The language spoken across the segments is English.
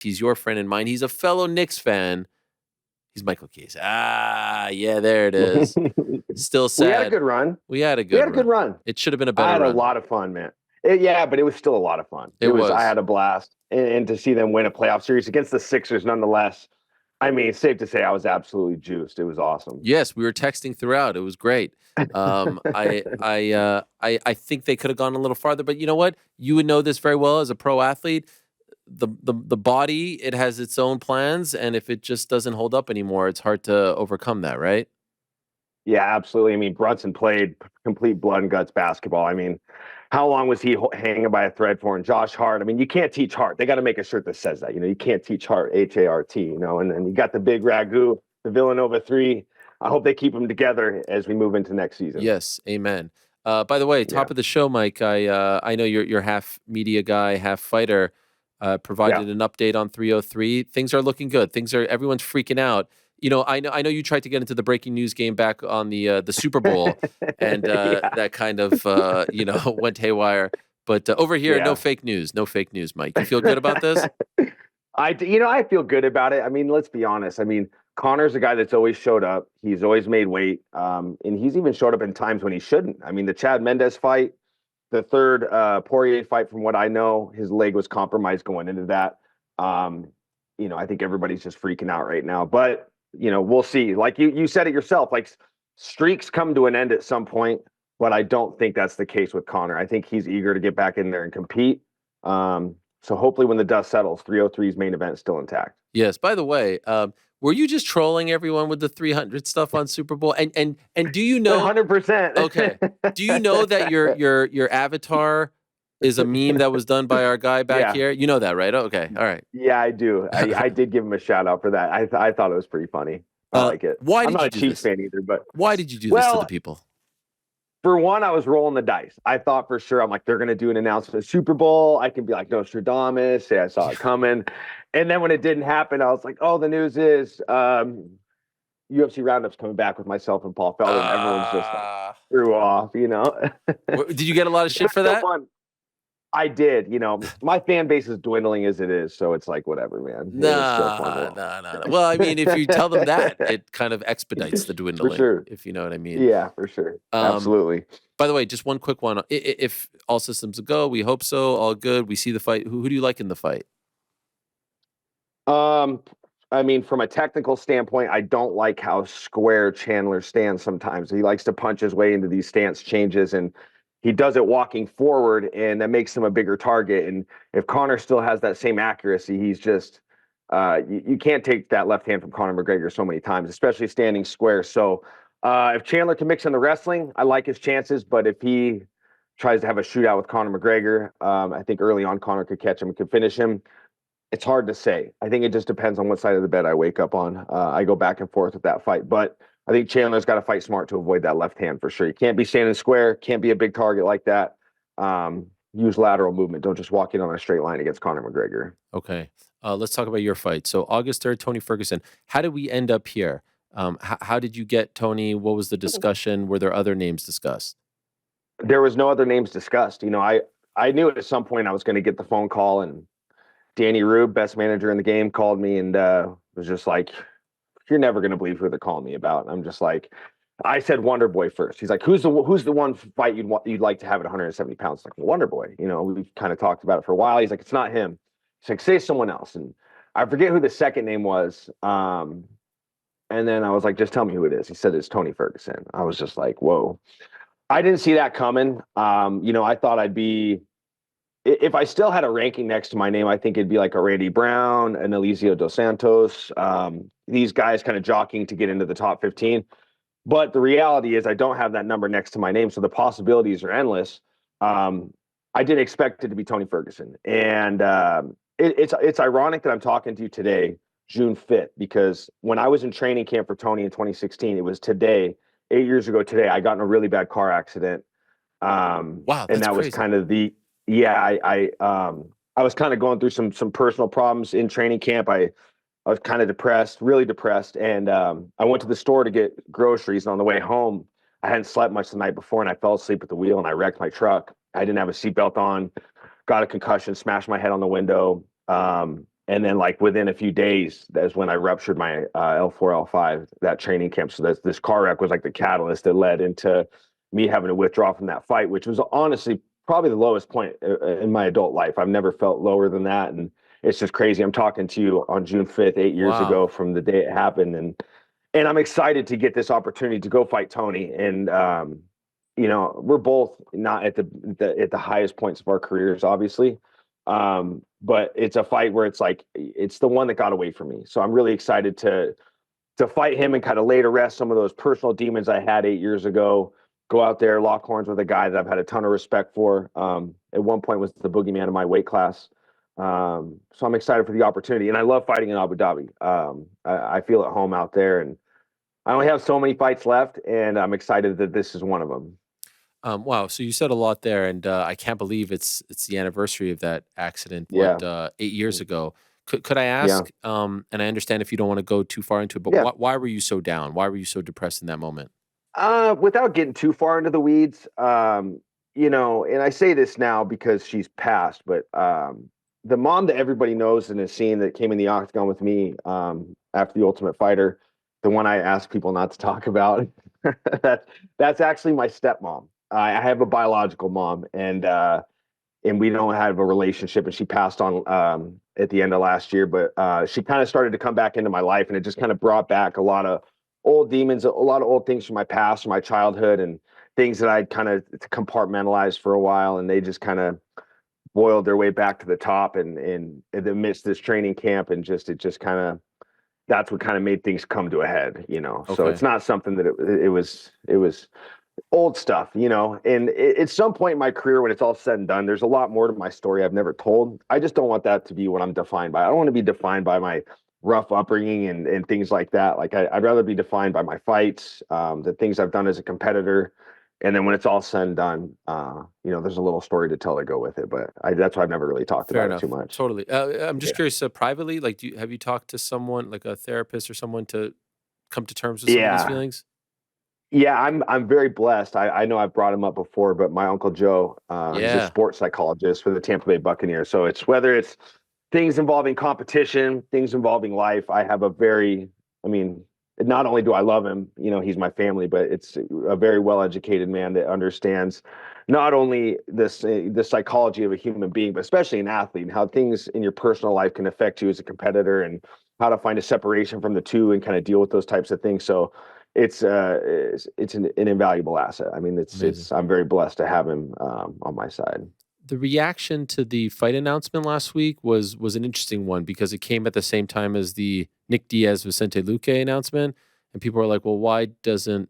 He's your friend and mine. He's a fellow Knicks fan. He's Michael Chiesa. Yeah, there it is. Still sad. We had a good run. We had a good run. It should have been a better run. I had a lot of fun, man. Yeah, but it was still a lot of fun. It was. I had a blast. And to see them win a playoff series against the Sixers, nonetheless, I mean, it's safe to say I was absolutely juiced. It was awesome. Yes, we were texting throughout. It was great. I think they could have gone a little farther, but you know what? You would know this very well as a pro athlete. The body, it has its own plans, and if it just doesn't hold up anymore, it's hard to overcome that, right? Yeah, absolutely. I mean, Brunson played complete blood and guts basketball. I mean, how long was he hanging by a thread for? And Josh Hart, I mean, you can't teach Hart. They got to make a shirt that says that. You can't teach Hart, H-A-R-T, and then you got the big Ragu, the Villanova 3. I hope they keep them together as we move into next season. Yes, amen. By the way, top of the show, Mike, I know you're half media guy, half fighter. Provided an update on 303. Things are looking good. Everyone's freaking out. I know you tried to get into the breaking news game back on the Super Bowl, and that kind of went haywire. But over here, no fake news, Mike. You feel good about this? I feel good about it. I mean, let's be honest. I mean, Conor's a guy that's always showed up. He's always made weight, and he's even showed up in times when he shouldn't. I mean, the Chad Mendes fight. The third Poirier fight, from what I know, his leg was compromised going into that. I think everybody's just freaking out right now. But, we'll see. Like you said it yourself, like streaks come to an end at some point, but I don't think that's the case with Conor. I think he's eager to get back in there and compete. So hopefully when the dust settles, 303's main event is still intact. Yes. By the way, were you just trolling everyone with the 300 stuff on Super Bowl? And do you know 100%? Okay. Do you know that your avatar is a meme that was done by our guy back here? You know that, right? Okay. All right. Yeah, I do. I did give him a shout out for that. I thought it was pretty funny. I like it. I'm not a Chiefs fan either, but why did you do this to the people? For one, I was rolling the dice. I thought for sure, I'm like, they're going to do an announcement of Super Bowl. I can be like Nostradamus, say I saw it coming. And then when it didn't happen, I was like, oh, the news is UFC Roundup's coming back with myself and Paul Felder. And everyone's just like, threw off, Did you get a lot of shit for that? I did. My fan base is dwindling as it is, so it's like whatever, man. No. Well, I mean, if you tell them that, it kind of expedites the dwindling, for sure. If you know what I mean. Yeah, for sure. Absolutely. By the way, just one quick one. If all systems go, we hope so. All good. We see the fight. Who do you like in the fight? I mean, from a technical standpoint, I don't like how square Chandler stands sometimes. He likes to punch his way into these stance changes, and he does it walking forward, and that makes him a bigger target. And if Conor still has that same accuracy, he's just you can't take that left hand from Conor McGregor so many times, especially standing square. So if Chandler can mix in the wrestling, I like his chances. But if he tries to have a shootout with Conor McGregor, I think early on Conor could catch him and could finish him. It's hard to say. I think it just depends on what side of the bed I wake up on. I go back and forth with that fight, but I think Chandler's got to fight smart to avoid that left hand for sure. You can't be standing square, can't be a big target like that. Use lateral movement. Don't just walk in on a straight line against Conor McGregor. Okay. Let's talk about your fight. So August 3rd, Tony Ferguson. How did we end up here? How did you get Tony? What was the discussion? Were there other names discussed? There was no other names discussed. I knew at some point I was going to get the phone call, and Danny Rube, best manager in the game, called me and was just like, you're never going to believe who they're calling me about. And I'm just like, I said Wonder Boy first. He's like, who's the one fight you'd like to have at 170 pounds? Like, Wonder Boy. We've kind of talked about it for a while. He's like, it's not him. He's like, say someone else. And I forget who the second name was. And then I was like, just tell me who it is. He said it's Tony Ferguson. I was just like, whoa. I didn't see that coming. I thought I'd be, if I still had a ranking next to my name, I think it'd be like a Randy Brown, an Eliseo Dos Santos. These guys kind of jockeying to get into the top 15. But the reality is I don't have that number next to my name, so the possibilities are endless. I didn't expect it to be Tony Ferguson. And it's ironic that I'm talking to you today, June 5th, because when I was in training camp for Tony in 2016, it was today, 8 years ago today, I got in a really bad car accident. Wow, that's and that crazy. Was kind of the I was kind of going through some personal problems in training camp. I was kind of depressed, really depressed. And I went to the store to get groceries. And on the way home, I hadn't slept much the night before, and I fell asleep at the wheel and I wrecked my truck. I didn't have a seatbelt on, got a concussion, smashed my head on the window. And And then like within a few days, that's when I ruptured my L4, L5, that training camp. So this car wreck was like the catalyst that led into me having to withdraw from that fight, which was honestly probably the lowest point in my adult life. I've never felt lower than that. And it's just crazy. I'm talking to you on June 5th, 8 years Wow. ago from the day it happened. And I'm excited to get this opportunity to go fight Tony. And, we're both not at the highest points of our careers, obviously. But it's a fight where it's like, it's the one that got away from me. So I'm really excited to fight him and kind of lay to rest some of those personal demons I had 8 years ago. Go out there, lock horns with a guy that I've had a ton of respect for. At one point was the boogeyman in my weight class. So I'm excited for the opportunity, and I love fighting in Abu Dhabi. I feel at home out there, and I only have so many fights left, and I'm excited that this is one of them. Wow. So you said a lot there, and I can't believe it's the anniversary of that accident. Yeah, 8 years ago? Could I yeah, ask? And I understand if you don't want to go too far into it, but yeah. why were you so down? Why were you so depressed in that moment? Without getting too far into the weeds, and I say this now because she's passed, but the mom that everybody knows and has seen that came in the octagon with me after the Ultimate Fighter, the one I ask people not to talk about, that's actually my stepmom. I have a biological mom, and we don't have a relationship. And she passed on at the end of last year, but she kind of started to come back into my life, and it just kind of brought back a lot of old demons, a lot of old things from my past, from my childhood, and things that I'd kind of compartmentalized for a while, and they just kind of boiled their way back to the top, and amidst this training camp, and it just kind of that's what kind of made things come to a head. So Okay. it's not something that it was old stuff, and at some point in my career, when it's all said and done, there's a lot more to my story I've never told. I just don't want that to be what I'm defined by. I don't want to be defined by my rough upbringing and things like that. Like I'd rather be defined by my fights, the things I've done as a competitor. And then when it's all said and done, there's a little story to tell to go with it. But that's why I've never really talked Fair about it too enough. much. Totally. I'm just Yeah. curious, privately, like, have you talked to someone, like a therapist or someone, to come to terms with some of these Yeah. feelings? Yeah, I'm very blessed. I know I've brought him up before, but my uncle Joe, he's a Yeah. sports psychologist for the Tampa Bay Buccaneers. So it's whether it's things involving competition, things involving life. I mean, not only do I love him, he's my family, but it's a very well-educated man that understands not only the psychology of a human being, but especially an athlete, and how things in your personal life can affect you as a competitor, and how to find a separation from the two and kind of deal with those types of things. So it's an invaluable asset. I mean, Amazing. I'm very blessed to have him on my side. The reaction to the fight announcement last week was an interesting one, because it came at the same time as the Nick Diaz Vicente Luque announcement, and people are like, "Well, why doesn't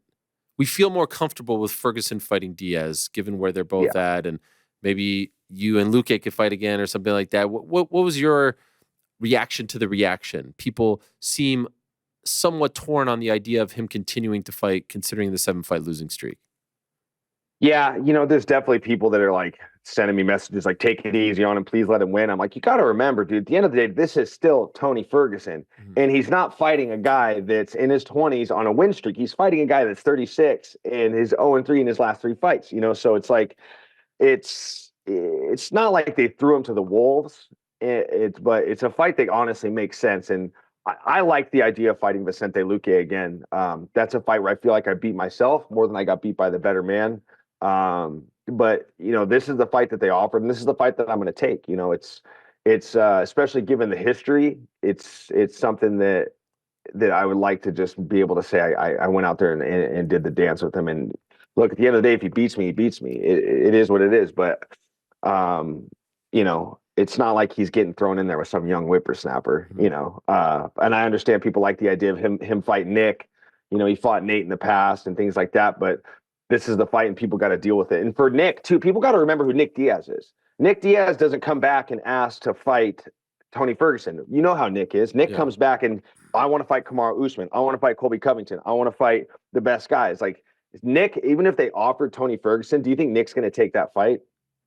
we feel more comfortable with Ferguson fighting Diaz, given where they're both Yeah. at, and maybe you and Luque could fight again or something like that." What was your reaction to the reaction? People seem somewhat torn on the idea of him continuing to fight, considering the 7-fight losing streak. Yeah, there's definitely people that are like sending me messages like, take it easy on him, please let him win. I'm like, you got to remember, dude, at the end of the day, this is still Tony Ferguson. Mhm. And he's not fighting a guy that's in his 20s on a win streak. He's fighting a guy that's 36 and his 0-3 in his last three fights, So it's like, it's not like they threw him to the wolves. But it's a fight that honestly makes sense. And I like the idea of fighting Vicente Luque again. That's a fight where I feel like I beat myself more than I got beat by the better man. But this is the fight that they offered, and this is the fight that I'm going to take. It's especially given the history, it's something that I would like to just be able to say I went out there and did the dance with him. And look, at the end of the day, if he beats me, he beats me. It is what it is. But it's not like he's getting thrown in there with some young whippersnapper. And I understand people like the idea of him fighting Nick. He fought Nate in the past and things like that. But this is the fight, and people got to deal with it. And for Nick too, people got to remember who Nick Diaz is. Nick Diaz doesn't come back and ask to fight Tony Ferguson. You know how Nick is. Nick Yeah. comes back and, I want to fight Kamaru Usman. I want to fight Colby Covington. I want to fight the best guys. Like Nick, even if they offered Tony Ferguson, do you think Nick's going to take that fight?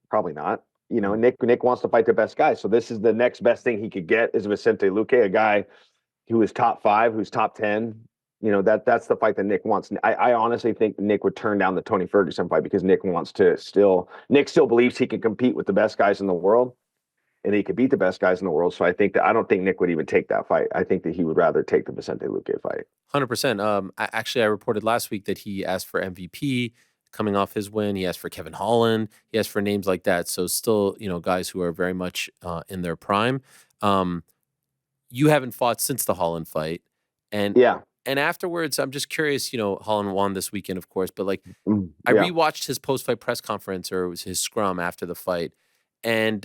Probably not. Nick wants to fight the best guys. So this is the next best thing he could get is Vicente Luque, a guy who is top 5, who's top 10. That's the fight that Nick wants. I honestly think Nick would turn down the Tony Ferguson fight because Nick still believes he can compete with the best guys in the world. and he could beat the best guys in the world. So I don't think Nick would even take that fight. I think that he would rather take the Vicente Luque fight. 100%. Actually, I reported last week that he asked for MVP coming off his win. He asked for Kevin Holland. He asked for names like that. So still, guys who are very much in their prime. You haven't fought since the Holland fight, and Yeah. and afterwards, I'm just curious. Holland won this weekend, of course, but like I Yeah. rewatched his post-fight press conference, or it was his scrum after the fight, and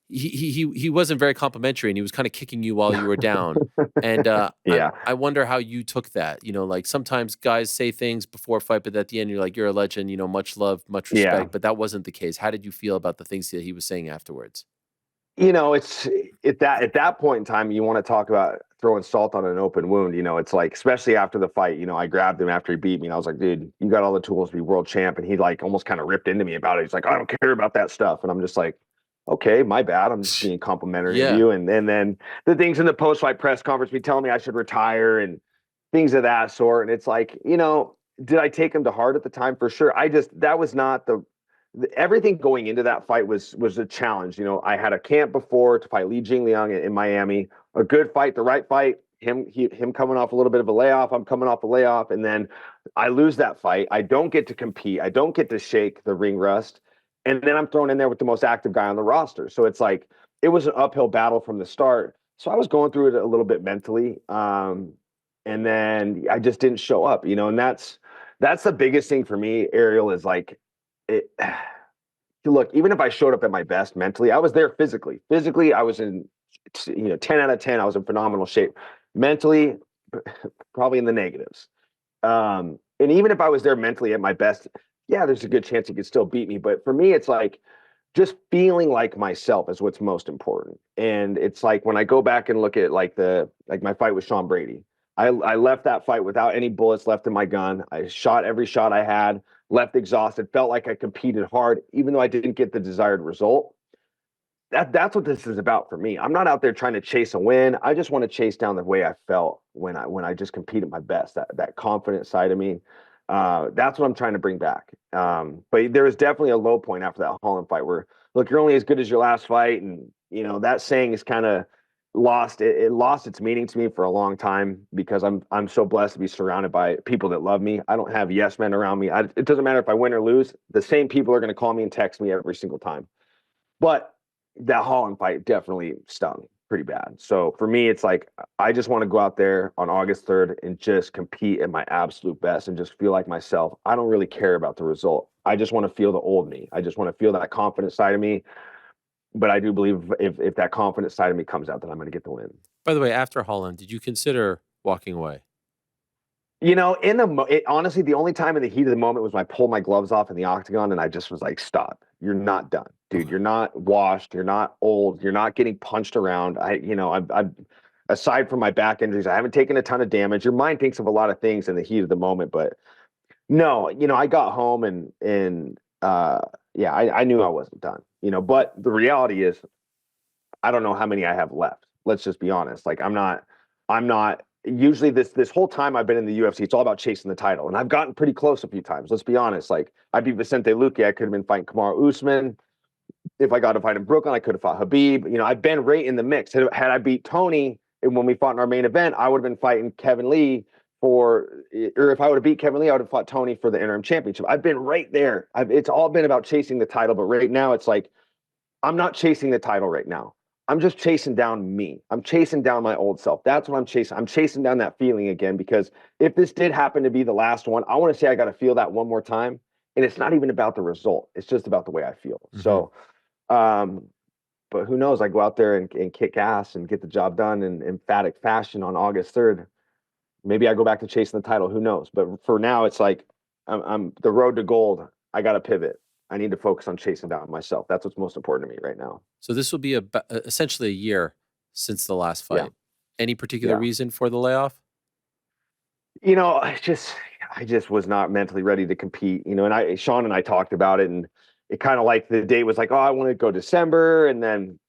he wasn't very complimentary, and he was kind of kicking you while you were down. And Yeah. I wonder how you took that. Like sometimes guys say things before a fight, but at the end you're like, you're a legend. Much love, much respect. Yeah. But that wasn't the case. How did you feel about the things that he was saying afterwards? It's at that point in time, you want to talk about throwing salt on an open wound. It's like, especially after the fight, I grabbed him after he beat me and I was like, dude, you got all the tools to be world champ. And he like almost kind of ripped into me about it. He's like, I don't care about that stuff. And I'm just like, okay, my bad. I'm just being complimentary of you. And then the things in the post-fight press conference, be telling me I should retire and things of that sort. And it's like, did I take him to heart at the time? For sure. That was not everything going into that fight was a challenge. I had a camp before to fight Li Jingliang in Miami, a good fight, the right fight. Him coming off a little bit of a layoff. I'm coming off a layoff, and then I lose that fight. I don't get to compete. I don't get to shake the ring rust, and then I'm thrown in there with the most active guy on the roster. So it's like it was an uphill battle from the start. So I was going through it a little bit mentally, and then I just didn't show up. And that's the biggest thing for me, Ariel, is like it. Look, even if I showed up at my best mentally, I was there physically. Physically, I was in 10 out of 10. I was in phenomenal shape. Mentally, probably in the negatives. And even if I was there mentally at my best, yeah, there's a good chance he could still beat me. But for me, it's like just feeling like myself is what's most important. And it's like when I go back and look at like my fight with Sean Brady, I left that fight without any bullets left in my gun. I shot every shot I had, left exhausted, felt like I competed hard, even though I didn't get the desired result. That's what this is about for me. I'm not out there trying to chase a win. I just want to chase down the way I felt when I just competed my best. That confident side of me. That's what I'm trying to bring back. But there was definitely a low point after that Holland fight where, look, you're only as good as your last fight, and that saying is kind of lost. It lost its meaning to me for a long time because I'm so blessed to be surrounded by people that love me. I don't have yes men around me. It doesn't matter if I win or lose. The same people are going to call me and text me every single time. But that Holland fight definitely stung pretty bad. So for me, it's like I just want to go out there on August 3rd and just compete at my absolute best and just feel like myself. I don't really care about the result. I just want to feel the old me. I just want to feel that confident side of me. But I do believe if that confident side of me comes out, then I'm going to get the win. By the way, after Holland, did you consider walking away? Honestly, the only time in the heat of the moment was when I pulled my gloves off in the octagon and I just was like, stop. You're not done, dude. You're not washed. You're not old. You're not getting punched around. I'm aside from my back injuries, I haven't taken a ton of damage. Your mind thinks of a lot of things in the heat of the moment, but no, I got home and I knew I wasn't done, but the reality is I don't know how many I have left. Let's just be honest. Like I'm not usually this whole time I've been in the UFC, it's all about chasing the title. And I've gotten pretty close a few times. Let's be honest. Like I beat Vicente Luque. I could have been fighting Kamaru Usman. If I got to fight in Brooklyn, I could have fought Habib. I've been right in the mix. Had I beat Tony and when we fought in our main event, I would have been fighting Kevin Lee or if I would have beat Kevin Lee, I would have fought Tony for the interim championship. I've been right there. It's all been about chasing the title. But right now it's like, I'm not chasing the title right now. I'm just chasing down me. I'm chasing down my old self. That's what I'm chasing. I'm chasing down that feeling again, because if this did happen to be the last one, I want to say I got to feel that one more time. And it's not even about the result. It's just about the way I feel. Mm-hmm. So, but who knows? I go out there and kick ass and get the job done in emphatic fashion on August 3rd. Maybe I go back to chasing the title. Who knows? But for now, it's like I'm the road to gold. I got to pivot. I need to focus on chasing down myself. That's what's most important to me right now. So this will be essentially a year since the last fight. Yeah. Any particular reason for the layoff? I just was not mentally ready to compete. And Sean and I talked about it, and it kind of like the date was like, oh, I want to go December, and then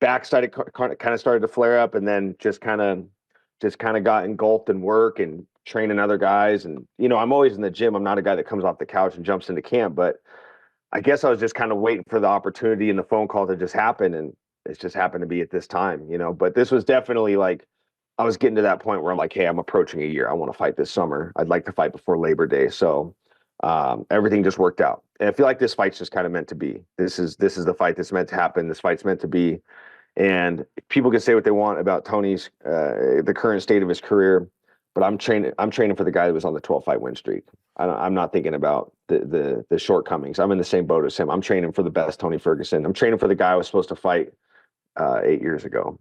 back started kind of started to flare up, and then just kind of got engulfed in work and training other guys. And I'm always in the gym. I'm not a guy that comes off the couch and jumps into camp, but I guess I was just kind of waiting for the opportunity and the phone call to just happen, and it's just happened to be at this time, you know. But this was definitely like I was getting to that point where I'm like, hey, I'm approaching a year. I want to fight this summer. I'd like to fight before Labor Day. So everything just worked out. And I feel like this fight's just kind of meant to be. This is the fight that's meant to happen. This fight's meant to be. And people can say what they want about Tony's the current state of his career, but I'm training for the guy that was on the 12-fight win streak. I'm not thinking about the shortcomings. I'm in the same boat as him. I'm training for the best Tony Ferguson. I'm training for the guy I was supposed to fight 8 years ago.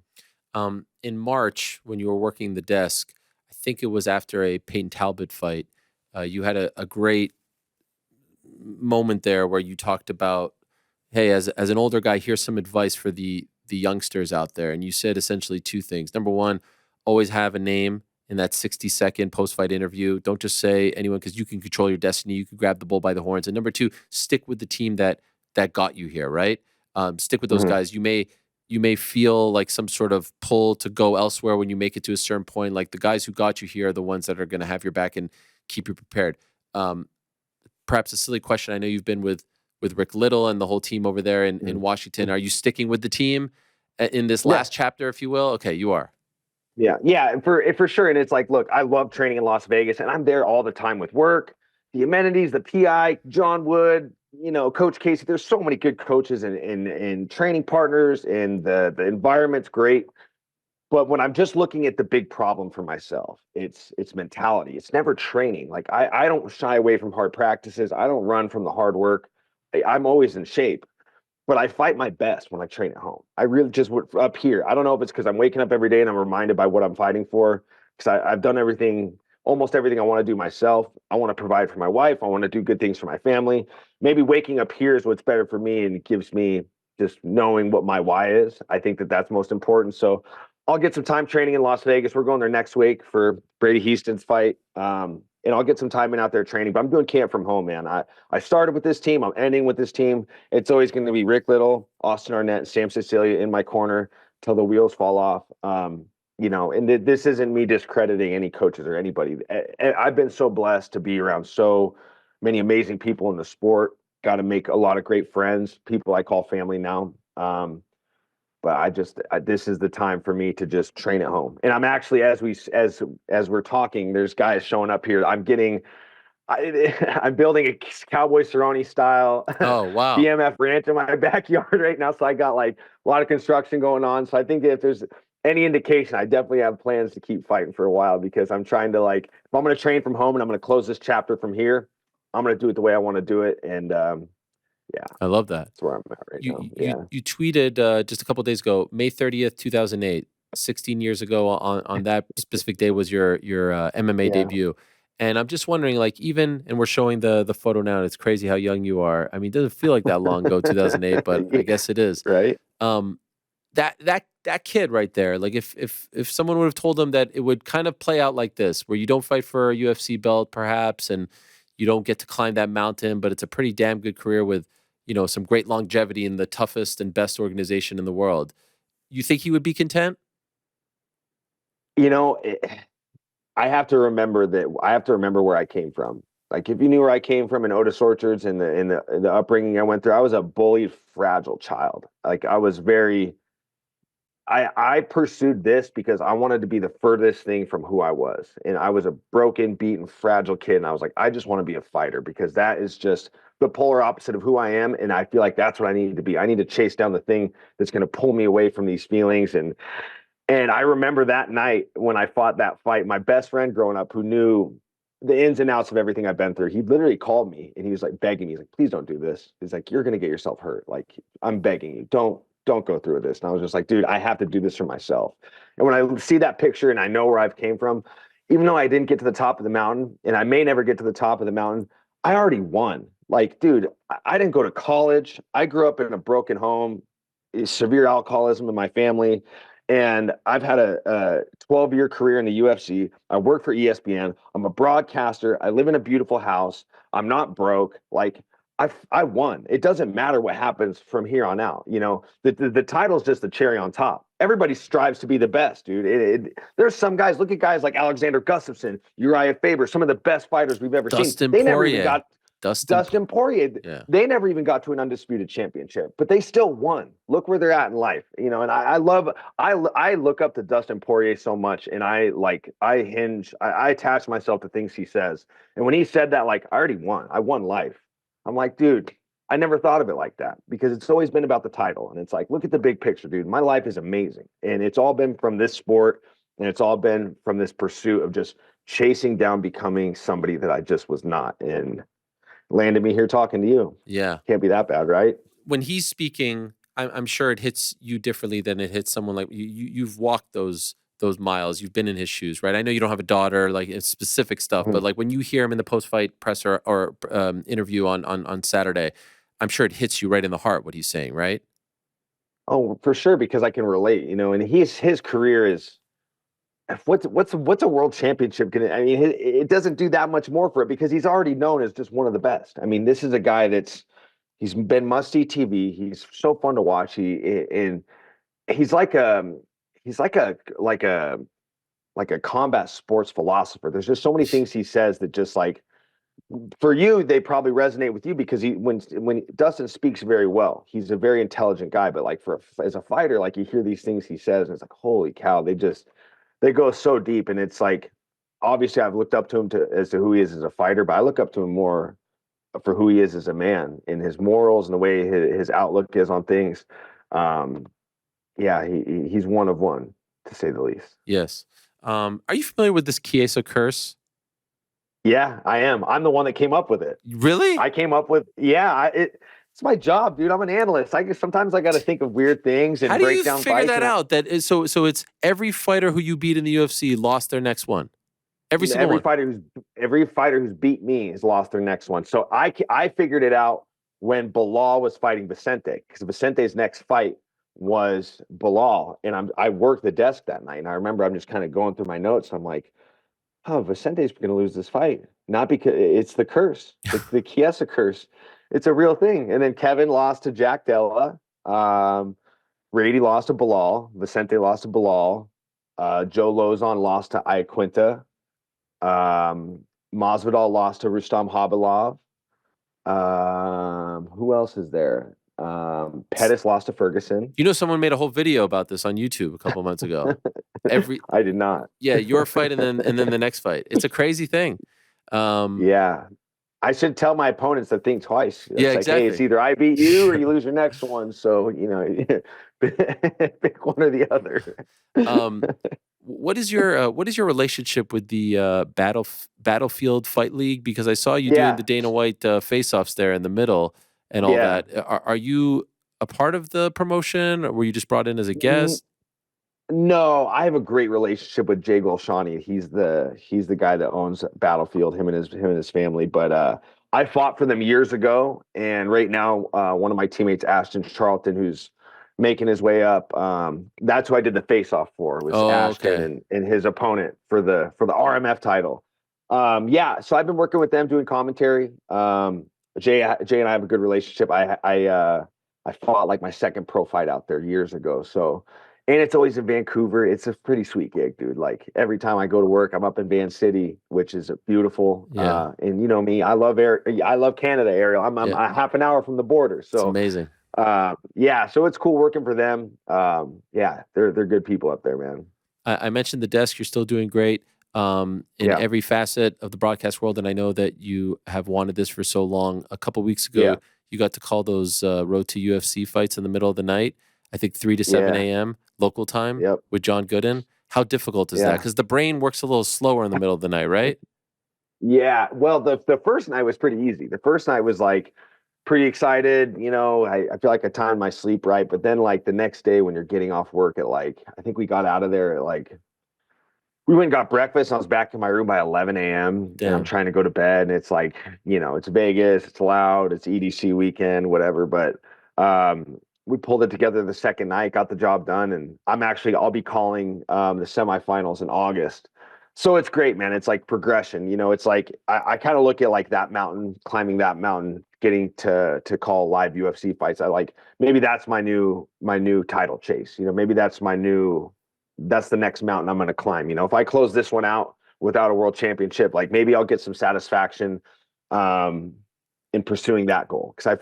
In March, when you were working the desk, I think it was after a Peyton Talbot fight, you had a great moment there where you talked about, hey, as an older guy, here's some advice for the youngsters out there. And you said essentially two things. Number one, always have a name in that 60-second post-fight interview. Don't just say anyone, because you can control your destiny. You can grab the bull by the horns. And number two, stick with the team that got you here, right? Stick with those guys. You may feel like some sort of pull to go elsewhere when you make it to a certain point. Like the guys who got you here are the ones that are going to have your back and keep you prepared. Perhaps a silly question. I know you've been with Rick Little and the whole team over there in Washington. Are you sticking with the team in this last chapter, if you will? Okay, you are. Yeah, for sure. And it's like, look, I love training in Las Vegas, and I'm there all the time with work, the amenities, the PI, John Wood, you know, Coach Casey. There's so many good coaches and training partners, and the environment's great. But when I'm just looking at the big problem for myself, it's mentality. It's never training. Like I don't shy away from hard practices. I don't run from the hard work. I'm always in shape, but I fight my best when I train at home. I really just up here. I don't know if it's because I'm waking up every day and I'm reminded by what I'm fighting for. Because I've done almost everything I want to do myself. I want to provide for my wife. I want to do good things for my family. Maybe waking up here is what's better for me, and it gives me just knowing what my why is. I think that's most important. So I'll get some time training in Las Vegas. We're going there next week for Brady Houston's fight. And I'll get some time in out there training, but I'm doing camp from home, man. I started with this team. I'm ending with this team. It's always going to be Rick Little, Austin Arnett, and Sam Cecilia in my corner till the wheels fall off. You know, and this isn't me discrediting any coaches or anybody. I've been so blessed to be around so many amazing people in the sport. Got to make a lot of great friends, people I call family now. But this is the time for me to just train at home. And I'm actually, as we're talking, there's guys showing up here. I'm building a Cowboy Cerrone style BMF ranch in my backyard right now. So I got like a lot of construction going on. So I think that if there's any indication, I definitely have plans to keep fighting for a while, because I'm trying to, like, if I'm going to train from home and I'm going to close this chapter from here, I'm going to do it the way I want to do it. And yeah, I love that. That's where I'm at right now. You tweeted just a couple of days ago, May 30th, 2008, 16 years ago on that specific day was your MMA debut. And I'm just wondering, like, and we're showing the photo now, and it's crazy how young you are. I mean, it doesn't feel like that long ago, 2008, but I guess it is. Right. That kid right there, like if someone would have told him that it would kind of play out like this, where you don't fight for a UFC belt perhaps, and you don't get to climb that mountain, but it's a pretty damn good career with, you know, some great longevity in the toughest and best organization in the world, you think he would be content? You know, I have to remember where I came from. Like, if you knew where I came from in Otis Orchards and the upbringing I went through, I was a bullied, fragile child. Like, I pursued this because I wanted to be the furthest thing from who I was. And I was a broken, beaten, fragile kid. And I was like, I just want to be a fighter, because that is just the polar opposite of who I am. And I feel like that's what I need to be. I need to chase down the thing that's going to pull me away from these feelings. And I remember that night when I fought that fight, my best friend growing up, who knew the ins and outs of everything I've been through, he literally called me and he was like begging me. He's like, please don't do this. He's like, you're going to get yourself hurt. Like, I'm begging you, don't go through this. And I was just like, dude, I have to do this for myself. And when I see that picture and I know where I've came from, even though I didn't get to the top of the mountain, and I may never get to the top of the mountain, I already won. Like, dude, I didn't go to college. I grew up in a broken home, severe alcoholism in my family. And I've had a 12-year career in the UFC. I work for ESPN. I'm a broadcaster. I live in a beautiful house. I'm not broke. Like, I won. It doesn't matter what happens from here on out. You know, the title's just the cherry on top. Everybody strives to be the best, dude. There's some guys, look at guys like Alexander Gustafsson, Uriah Faber, some of the best fighters we've ever Dustin seen. They Poirier. never even got Dustin Poirier, Yeah. they never even got to an undisputed championship, but they still won. Look where they're at in life, you know. And I look up to Dustin Poirier so much, and I attach myself to things he says. And when he said that, like, I already won, I won life. I'm like, dude, I never thought of it like that, because it's always been about the title. And it's like, look at the big picture, dude. My life is amazing, and it's all been from this sport, and it's all been from this pursuit of just chasing down becoming somebody that I just was not. And landed me here talking to you. Yeah. Can't be that bad, right? When he's speaking, I'm sure it hits you differently than it hits someone like you. You've walked those miles. You've been in his shoes, right? I know you don't have a daughter, like it's specific stuff, but like when you hear him in the post-fight presser or interview on Saturday, I'm sure it hits you right in the heart what he's saying, right? Oh, for sure, because I can relate, you know. And his career is, what's a world championship gonna? I mean, it doesn't do that much more for it, because he's already known as just one of the best. I mean, this is a guy he's been must-see TV. He's so fun to watch. And he's like a combat sports philosopher. There's just so many things he says that just like, for you, they probably resonate with you, because when Dustin speaks very well, he's a very intelligent guy. But like as a fighter, like you hear these things he says, and it's like, holy cow, they go so deep. And it's like, obviously I've looked up to him as to who he is as a fighter, but I look up to him more for who he is as a man, and his morals and the way his outlook is on things. Yeah, he's one of one, to say the least. Yes. Are you familiar with this Chiesa curse? Yeah, I am. I'm the one that came up with it. Really? I came up with, yeah, it's my job, dude. I'm an analyst. Sometimes I got to think of weird things and break down fights. How do you figure that out? That is so it's every fighter who you beat in the UFC lost their next one. Every single one. Every fighter who's beat me has lost their next one. So I figured it out when Bilal was fighting Vicente, because Vicente's next fight was Bilal, and I worked the desk that night, and I remember I'm just kind of going through my notes. I'm like, oh, Vicente's going to lose this fight. Not because it's the curse. It's the Chiesa curse. It's a real thing. And then Kevin lost to Jack Della. Brady lost to Bilal. Vicente lost to Bilal. Joe Lozon lost to Iaquinta. Masvidal lost to Rustam Habilov. Who else is there? Pettis lost to Ferguson. You know, someone made a whole video about this on YouTube a couple months ago. I did not. Yeah, your fight and then the next fight. It's a crazy thing. Yeah. I should tell my opponents to think twice. Yeah, like, exactly. Hey, it's either I beat you or you lose your next one. So, you know, pick one or the other. What is your relationship with the Battlefield Fight League? Because I saw you doing the Dana White face-offs there in the middle and all that. Are you a part of the promotion, or were you just brought in as a guest? No, I have a great relationship with Jay Golshani. He's the guy that owns Battlefield, him and his family. But I fought for them years ago, and right now one of my teammates, Ashton Charlton, who's making his way up, that's who I did the face-off for, was Ashton and his opponent for the RMF title. So I've been working with them doing commentary. Jay and I have a good relationship. I fought like my second pro fight out there years ago. So, and it's always in Vancouver. It's a pretty sweet gig, dude. Like every time I go to work, I'm up in Van City, which is beautiful. Yeah. And you know me, I love Canada, Ariel. I'm a half an hour from the border. So it's amazing. So it's cool working for them. They're good people up there, man. I mentioned the desk. You're still doing great in every facet of the broadcast world, and I know that you have wanted this for so long. A couple weeks ago, you got to call those Road to UFC fights in the middle of the night. I think 3 to 7 a.m. local time with John Gooden. How difficult is that? Because the brain works a little slower in the middle of the night, right? Yeah. Well, the first night was pretty easy. The first night was like pretty excited. You know, I feel like I timed my sleep right. But then like the next day when you're getting off work at like, I think we got out of there at like, we went and got breakfast. And I was back in my room by 11 a.m. And I'm trying to go to bed. And it's like, you know, it's Vegas, it's loud, it's EDC weekend, whatever. But we pulled it together the second night, got the job done. And I'll be calling the semifinals in August. So it's great, man. It's like progression. You know, it's like I kind of look at like that mountain, climbing that mountain, getting to call live UFC fights. I like, maybe that's my new title chase. You know, maybe that's the next mountain I'm going to climb. You know, if I close this one out without a world championship, like maybe I'll get some satisfaction in pursuing that goal, because I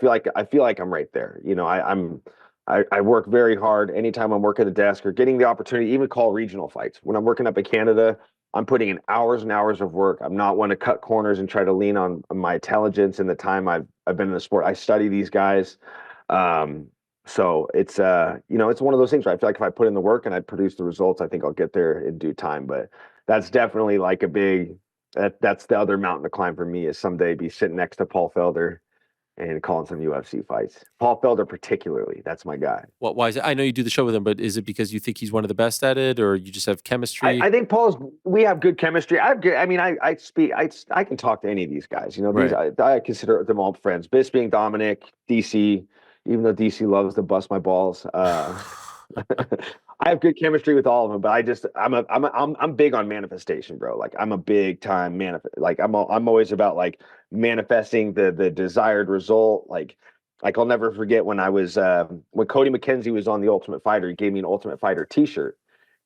feel like I'm right there. You know, I work very hard anytime I'm working the desk or getting the opportunity, even call regional fights. When I'm working up in Canada, I'm putting in hours and hours of work. I'm not one to cut corners and try to lean on my intelligence and the time I've been in the sport. I study these guys. Um, so it's you know, it's one of those things where I feel like if I put in the work and I produce the results, I think I'll get there in due time. But that's definitely like a big that's the other mountain to climb for me, is someday be sitting next to Paul Felder and calling some UFC fights. Paul Felder particularly, that's my guy. Why is it? I know you do the show with him, but is it because you think he's one of the best at it, or you just have chemistry? I think we have good chemistry. I mean, I can talk to any of these guys. You know, these Right. I consider them all friends. Bisping, Dominic, DC, even though DC loves to bust my balls. I have good chemistry with all of them, but I'm big on manifestation, bro. Like I'm a big time like I'm always about like manifesting the desired result. Like I'll never forget when I was when Cody McKenzie was on The Ultimate Fighter. He gave me an Ultimate Fighter T-shirt,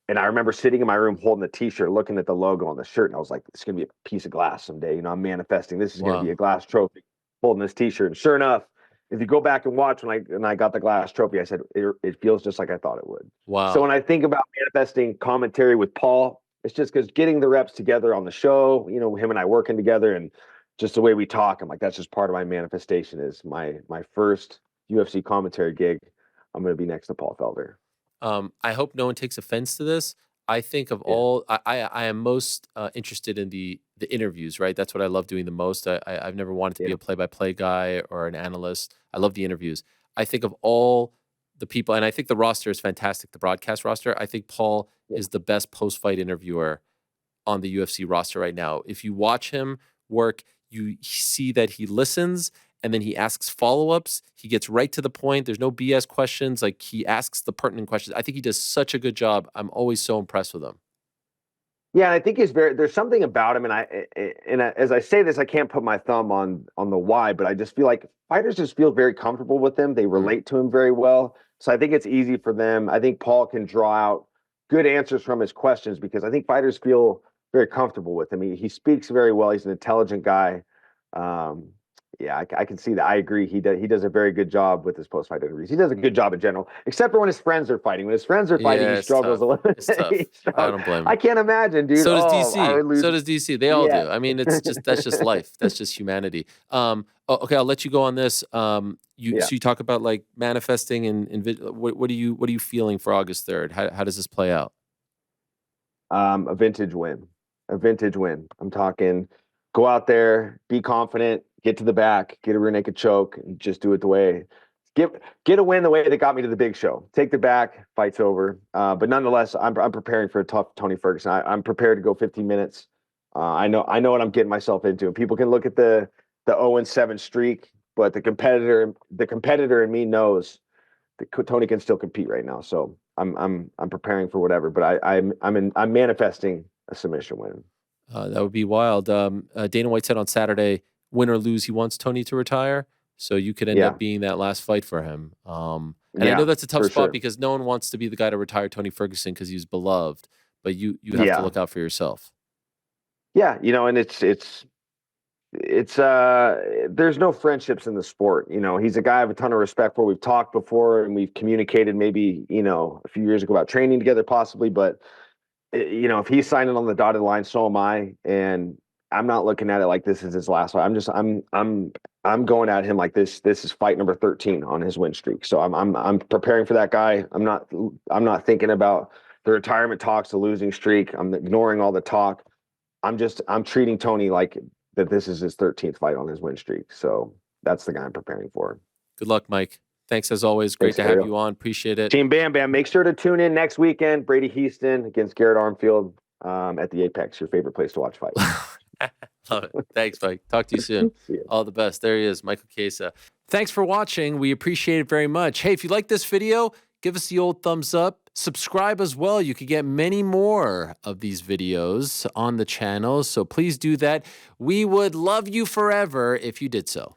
and I remember sitting in my room holding the T-shirt, looking at the logo on the shirt, and I was like, "It's gonna be a piece of glass someday." You know, I'm manifesting. This is gonna be Wow. a glass trophy. Holding this T-shirt, and sure enough, if you go back and watch when I got the glass trophy, I said it feels just like I thought it would. So Wow. when I think about manifesting commentary with Paul, it's just because getting the reps together on the show, you know, him and I working together, and just the way we talk, I'm like, that's just part of my manifestation. Is my first UFC commentary gig, I'm going to be next to Paul Felder. I hope no one takes offense to this. I think of Yeah, all, I am most interested in the interviews. Right, that's what I love doing the most. I've never wanted to be yeah, a play-by-play guy or an analyst. I love the interviews. I think of all the people, and I think the roster is fantastic. The broadcast roster. I think Paul yeah. is the best post-fight interviewer on the UFC roster right now. If you watch him work, you see that he listens and then he asks follow-ups. He gets right to the point. There's no BS questions. Like he asks the pertinent questions. I think he does such a good job. I'm always so impressed with him. Yeah, and I think he's very. There's something about him, and as I say this, I can't put my thumb on the why, but I just feel like fighters just feel very comfortable with him. They Mm. relate to him very well, so I think it's easy for them. I think Paul can draw out good answers from his questions because I think fighters feel very comfortable with him. He speaks very well. He's an intelligent guy. Um, yeah, I can see that. I agree. He does a very good job with his post fight interviews. He does a good job in general, except for when his friends are fighting. When his friends are fighting, Yeah, he it's struggles tough. a little. It's tough. He I struggles. don't blame I him. can't imagine, dude. So does Oh, DC. our So losing. does DC. They all Yeah. do. I mean, it's just that's just life. That's just humanity. Okay, I'll let you go on this. Yeah. You talk about like manifesting what are you feeling for August 3rd? How does this play out? A vintage win. A vintage win. I'm talking go out there, be confident, get to the back, get a rear naked choke, and just do it the way get a win the way that got me to the big show. Take the back, fight's over. But nonetheless, I'm preparing for a tough Tony Ferguson. I'm prepared to go 15 minutes. I know what I'm getting myself into. And people can look at the 0-7 streak, but the competitor in me knows that Tony can still compete right now. So I'm preparing for whatever. But I'm manifesting a submission win. That would be wild. Dana White said on Saturday, win or lose, he wants Tony to retire. So you could end up Yeah, being that last fight for him. And I know yeah, that's a tough for spot sure. because no one wants to be the guy to retire Tony Ferguson because he's beloved. But you have to Yeah, look out for yourself. yeah. You know, and it's there's no friendships in the sport. You know, he's a guy I have a ton of respect for. We've talked before and we've communicated maybe, you know, a few years ago about training together possibly, but you know, if he's signing on the dotted line, so am I. And I'm not looking at it like this is his last fight. I'm going at him like this is fight number 13 on his win streak. So I'm preparing for that guy. I'm not thinking about the retirement talks, the losing streak. I'm ignoring all the talk. I'm treating Tony like that this is his 13th fight on his win streak. So that's the guy I'm preparing for. Good luck, Mike. Thanks as always. Great Thanks, to have Ariel. you on. Appreciate it. Team Bam Bam. Make sure to tune in next weekend. Brady Houston against Garrett Armfield at the Apex, your favorite place to watch fights. Love it. Thanks, Mike. Talk to you soon. See ya. All the best. There he is, Michael Chiesa. Thanks for watching. We appreciate it very much. Hey, if you like this video, give us the old thumbs up. Subscribe as well. You could get many more of these videos on the channel. So please do that. We would love you forever if you did so.